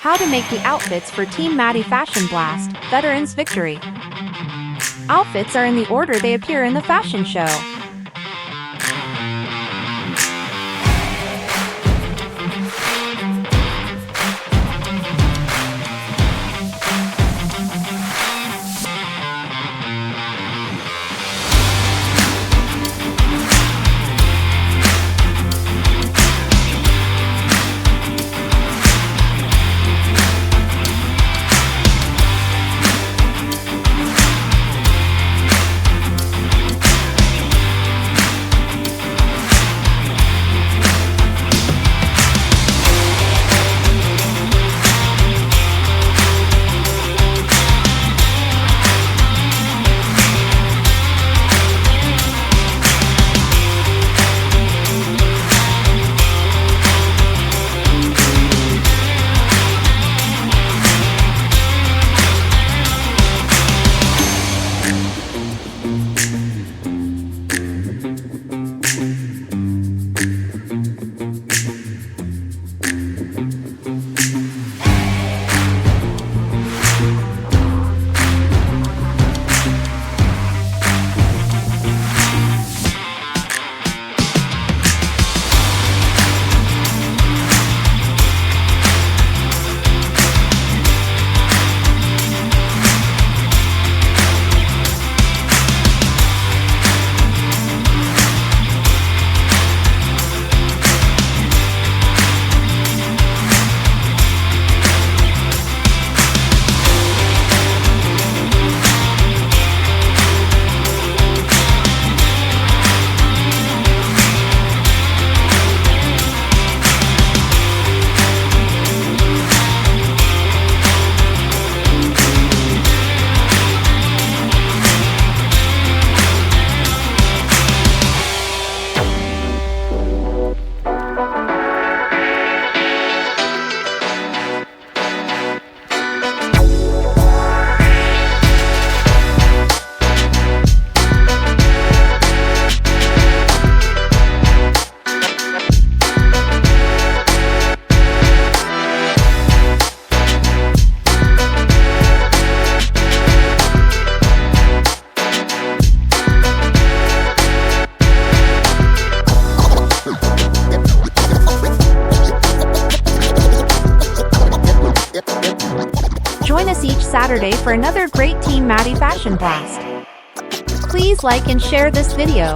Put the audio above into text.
How to make the outfits for Team Maddie Fashion Blast, Veterans Victory. Outfits are in the order they appear in the fashion show. Join us each Saturday for another great Team Maddie Fashion Blast. Please like and share this video.